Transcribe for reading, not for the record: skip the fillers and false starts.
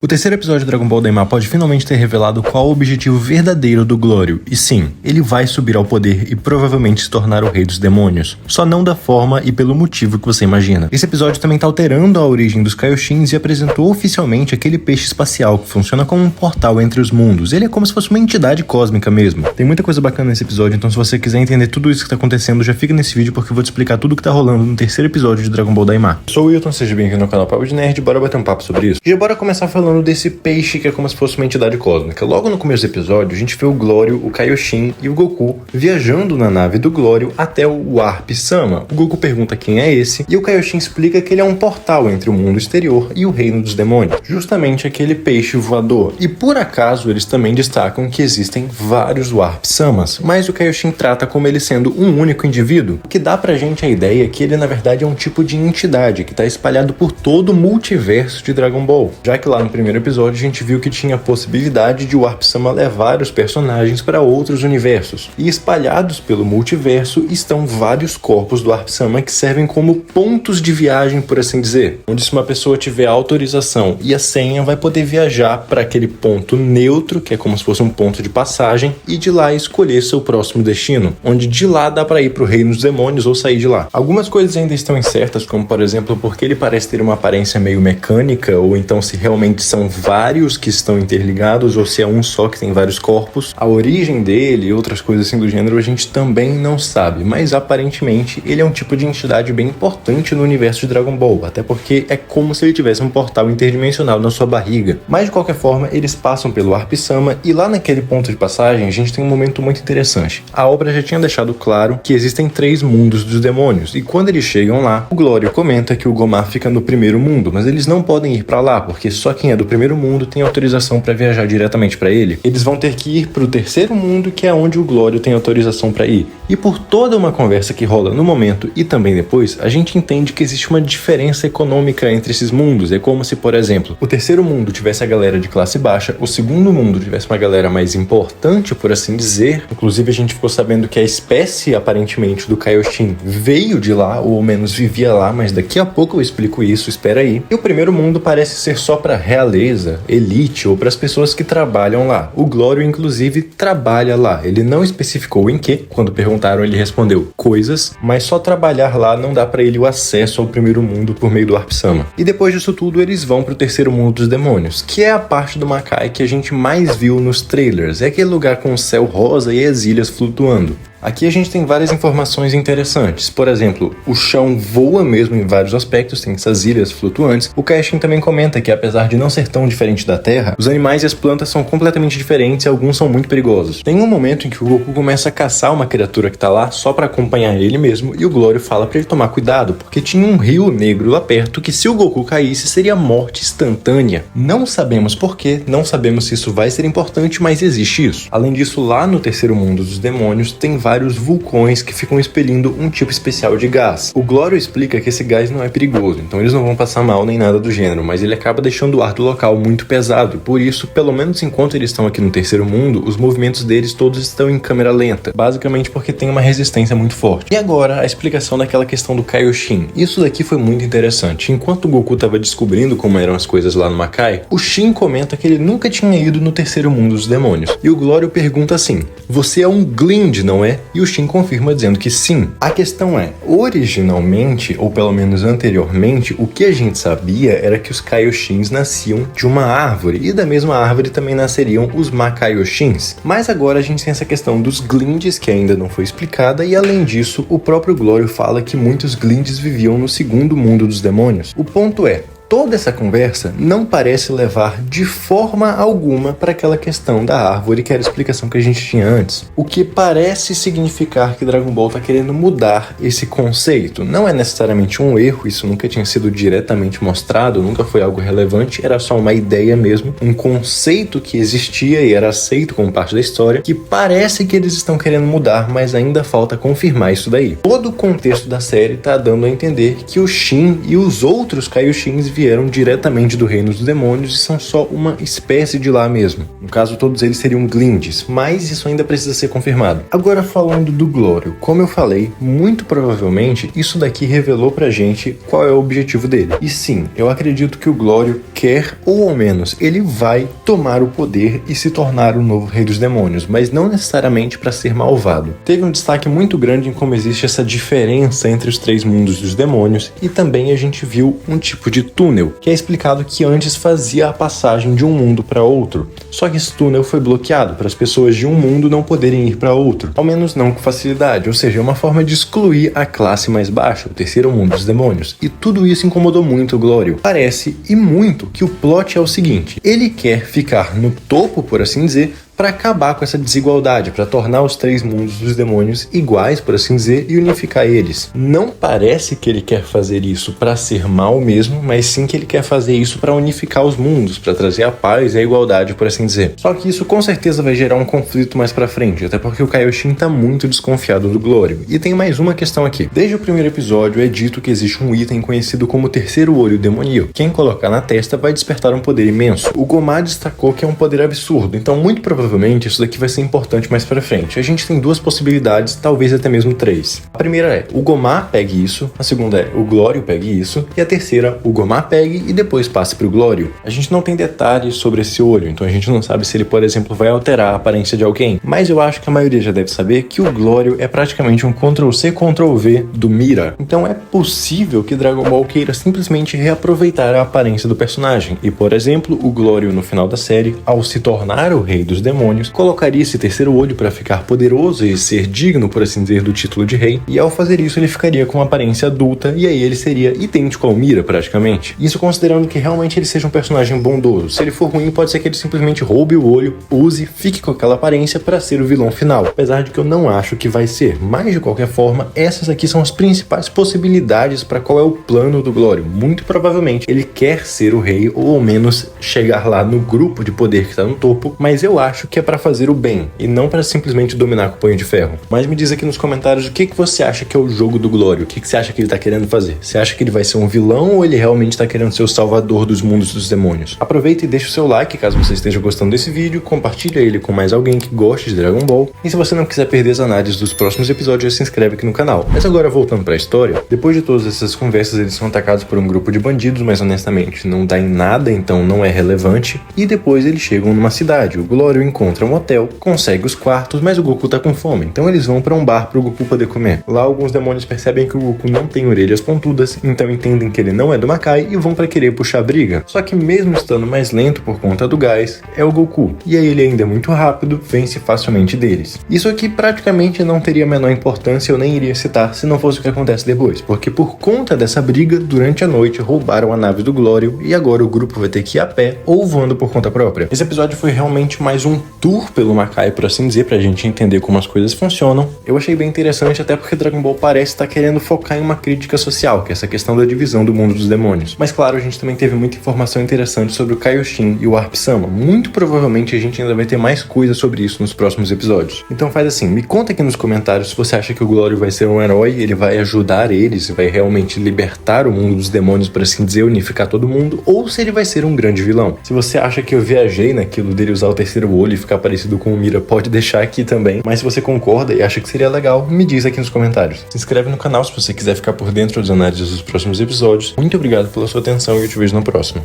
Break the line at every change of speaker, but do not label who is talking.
O terceiro episódio de Dragon Ball Daima pode finalmente ter revelado qual o objetivo verdadeiro do Glório, e sim, ele vai subir ao poder e provavelmente se tornar o rei dos demônios, só não da forma e pelo motivo que você imagina. Esse episódio também tá alterando a origem dos Kaioshins e apresentou oficialmente aquele peixe espacial que funciona como um portal entre os mundos. Ele é como se fosse uma entidade cósmica mesmo. Tem muita coisa bacana nesse episódio, então se você quiser entender tudo isso que tá acontecendo, já fica nesse vídeo porque eu vou te explicar tudo que tá rolando no terceiro episódio de Dragon Ball Daima. Eu sou o Wilton, seja bem-vindo ao canal Papo de Nerd, bora bater um papo sobre isso. E bora começar falando desse peixe que é como se fosse uma entidade cósmica. Logo no começo do episódio, a gente vê o Glório, o Kaioshin e o Goku viajando na nave do Glório até o Warp Sama. O Goku pergunta quem é esse, e o Kaioshin explica que ele é um portal entre o mundo exterior e o reino dos demônios. Justamente aquele peixe voador. E por acaso, eles também destacam que existem vários Warp Samas, mas o Kaioshin trata como ele sendo um único indivíduo, o que dá pra gente a ideia que ele na verdade é um tipo de entidade que tá espalhado por todo o multiverso de Dragon Ball. Já que lá no primeiro episódio a gente viu que tinha a possibilidade de o Warp Sama levar os personagens para outros universos. E espalhados pelo multiverso estão vários corpos do Warp Sama que servem como pontos de viagem, por assim dizer. Onde se uma pessoa tiver autorização e a senha, vai poder viajar para aquele ponto neutro, que é como se fosse um ponto de passagem, e de lá escolher seu próximo destino. Onde de lá dá para ir para o reino dos demônios ou sair de lá. Algumas coisas ainda estão incertas, como por exemplo, porque ele parece ter uma aparência meio mecânica, ou então se realmente são vários que estão interligados ou se é um só que tem vários corpos. A origem dele e outras coisas assim do gênero a gente também não sabe, mas aparentemente ele é um tipo de entidade bem importante no universo de Dragon Ball, até porque é como se ele tivesse um portal interdimensional na sua barriga. Mas de qualquer forma, eles passam pelo Warp Sama e lá naquele ponto de passagem a gente tem um momento muito interessante. A obra já tinha deixado claro que existem 3 mundos dos demônios, e quando eles chegam lá, o Glório comenta que o Gomar fica no primeiro mundo, mas eles não podem ir pra lá, porque só quem é do primeiro mundo tem autorização para viajar diretamente para ele. Eles vão ter que ir para o terceiro mundo, que é onde o Glório tem autorização para ir. E por toda uma conversa que rola no momento e também depois, a gente entende que existe uma diferença econômica entre esses mundos. É como se, por exemplo, o terceiro mundo tivesse a galera de classe baixa, o segundo mundo tivesse uma galera mais importante, por assim dizer. Inclusive a gente ficou sabendo que a espécie, aparentemente, do Kaioshin veio de lá, ou ao menos vivia lá, mas daqui a pouco eu explico isso, espera aí. E o primeiro mundo parece ser só para realeza, elite ou para as pessoas que trabalham lá. O Glório, inclusive, trabalha lá. Ele não especificou em que. Quando perguntaram, ele respondeu coisas, mas só trabalhar lá não dá para ele o acesso ao primeiro mundo por meio do Warp Sama. E depois disso tudo, eles vão para o terceiro mundo dos demônios, que é a parte do Makai que a gente mais viu nos trailers. É aquele lugar com o céu rosa e as ilhas flutuando. Aqui a gente tem várias informações interessantes. Por exemplo, o chão voa mesmo em vários aspectos, tem essas ilhas flutuantes. O Kaioshin também comenta que apesar de não ser tão diferente da Terra, os animais e as plantas são completamente diferentes e alguns são muito perigosos. Tem um momento em que o Goku começa a caçar uma criatura que tá lá só pra acompanhar ele mesmo, e o Glório fala pra ele tomar cuidado, porque tinha um rio negro lá perto que se o Goku caísse seria morte instantânea. Não sabemos porquê, não sabemos se isso vai ser importante, mas existe isso. Além disso, lá no terceiro mundo dos demônios tem vários vulcões que ficam expelindo um tipo especial de gás. O Glório explica que esse gás não é perigoso, então eles não vão passar mal nem nada do gênero, mas ele acaba deixando o ar do local muito pesado, e por isso, pelo menos enquanto eles estão aqui no terceiro mundo, os movimentos deles todos estão em câmera lenta, basicamente porque tem uma resistência muito forte. E agora, a explicação daquela questão do Kaioshin. Isso daqui foi muito interessante. Enquanto o Goku estava descobrindo como eram as coisas lá no Makai, o Shin comenta que ele nunca tinha ido no terceiro mundo dos demônios. E o Glório pergunta assim: você é um Glind, não é? E o Shin confirma dizendo que sim. A questão é, originalmente, ou pelo menos anteriormente, o que a gente sabia era que os Kaioshins nasciam de uma árvore, e da mesma árvore também nasceriam os Makaioshins. Mas agora a gente tem essa questão dos Glinds, que ainda não foi explicada, e além disso, o próprio Glório fala que muitos Glinds viviam no segundo mundo dos demônios. O ponto é, toda essa conversa não parece levar de forma alguma para aquela questão da árvore, que era a explicação que a gente tinha antes. O que parece significar que Dragon Ball está querendo mudar esse conceito. Não é necessariamente um erro, isso nunca tinha sido diretamente mostrado, nunca foi algo relevante, era só uma ideia mesmo, um conceito que existia e era aceito como parte da história, que parece que eles estão querendo mudar, mas ainda falta confirmar isso daí. Todo o contexto da série está dando a entender que o Shin e os outros Kaioshins vieram diretamente do reino dos demônios e são só uma espécie de lá mesmo. No caso, todos eles seriam Glindes, mas isso ainda precisa ser confirmado. Agora, falando do Glório, como eu falei, muito provavelmente isso daqui revelou pra gente qual é o objetivo dele. E sim, eu acredito que o Glório quer, ou ao menos ele vai tomar o poder e se tornar o novo rei dos demônios, mas não necessariamente para ser malvado. Teve um destaque muito grande em como existe essa diferença entre os três mundos dos demônios, e também a gente viu um tipo de túnel, que é explicado que antes fazia a passagem de um mundo para outro. Só que esse túnel foi bloqueado para as pessoas de um mundo não poderem ir para outro, ao menos não com facilidade, ou seja, é uma forma de excluir a classe mais baixa, o terceiro mundo dos demônios. E tudo isso incomodou muito o Glório. Parece, e muito, que o plot é o seguinte: ele quer ficar no topo, por assim dizer, para acabar com essa desigualdade, para tornar os três mundos dos demônios iguais, por assim dizer, e unificar eles. Não parece que ele quer fazer isso para ser mal mesmo, mas sim que ele quer fazer isso para unificar os mundos, para trazer a paz e a igualdade, por assim dizer. Só que isso com certeza vai gerar um conflito mais para frente, até porque o Kaioshin tá muito desconfiado do Glório. E tem mais uma questão aqui. Desde o primeiro episódio é dito que existe um item conhecido como Terceiro Olho Demoníaco. Quem colocar na testa vai despertar um poder imenso. O Gomá destacou que é um poder absurdo, então muito provavelmente isso daqui vai ser importante mais pra frente. A gente tem duas possibilidades, talvez até mesmo três. A primeira é o Gomá pegue isso, a segunda é o Glório pegue isso, e a terceira, o Gomá pegue e depois passe pro Glório. A gente não tem detalhes sobre esse olho, então a gente não sabe se ele, por exemplo, vai alterar a aparência de alguém, mas eu acho que a maioria já deve saber que o Glório é praticamente um Ctrl+C, Ctrl+V do Mira. Então é possível que Dragon Ball queira simplesmente reaproveitar a aparência do personagem, e por exemplo, o Glório no final da série, ao se tornar o rei dos demônios, colocaria esse terceiro olho para ficar poderoso e ser digno, por assim dizer, do título de rei, e ao fazer isso ele ficaria com uma aparência adulta, e aí ele seria idêntico ao Mira, praticamente. Isso considerando que realmente ele seja um personagem bondoso. Se ele for ruim, pode ser que ele simplesmente roube o olho, use, fique com aquela aparência para ser o vilão final, apesar de que eu não acho que vai ser. Mas de qualquer forma, essas aqui são as principais possibilidades para qual é o plano do Glório. Muito provavelmente ele quer ser o rei, ou ao menos chegar lá no grupo de poder que está no topo, mas eu acho que é para fazer o bem, e não para simplesmente dominar com o punho de ferro. Mas me diz aqui nos comentários o que você acha que é o jogo do Glório, o que você acha que ele tá querendo fazer. Você acha que ele vai ser um vilão ou ele realmente tá querendo ser o salvador dos mundos dos demônios? Aproveita e deixa o seu like caso você esteja gostando desse vídeo, compartilha ele com mais alguém que goste de Dragon Ball, e se você não quiser perder as análises dos próximos episódios, se inscreve aqui no canal. Mas agora voltando para a história, depois de todas essas conversas eles são atacados por um grupo de bandidos, mas honestamente não dá em nada, então não é relevante, e depois eles chegam numa cidade. O Glório encontra um hotel, consegue os quartos, mas o Goku tá com fome, então eles vão para um bar pro Goku poder comer. Lá alguns demônios percebem que o Goku não tem orelhas pontudas, então entendem que ele não é do Makai e vão para querer puxar briga. Só que mesmo estando mais lento por conta do gás, é o Goku, e aí ele ainda é muito rápido, vence facilmente deles. Isso aqui praticamente não teria a menor importância, eu nem iria citar se não fosse o que acontece depois, porque por conta dessa briga, durante a noite roubaram a nave do Glório e agora o grupo vai ter que ir a pé ou voando por conta própria. Esse episódio foi realmente mais um tour pelo Makai, por assim dizer, pra gente entender como as coisas funcionam. Eu achei bem interessante, até porque Dragon Ball parece estar querendo focar em uma crítica social, que é essa questão da divisão do mundo dos demônios. Mas claro, a gente também teve muita informação interessante sobre o Kaioshin e o Warp Sama. Muito provavelmente a gente ainda vai ter mais coisa sobre isso nos próximos episódios. Então faz assim, me conta aqui nos comentários se você acha que o Glório vai ser um herói, ele vai ajudar eles, vai realmente libertar o mundo dos demônios, por assim dizer, unificar todo mundo, ou se ele vai ser um grande vilão. Se você acha que eu viajei naquilo dele usar o terceiro olho e ficar parecido com o Mira, pode deixar aqui também. Mas se você concorda e acha que seria legal, me diz aqui nos comentários. Se inscreve no canal se você quiser ficar por dentro das análises dos próximos episódios. Muito obrigado pela sua atenção e eu te vejo no próximo.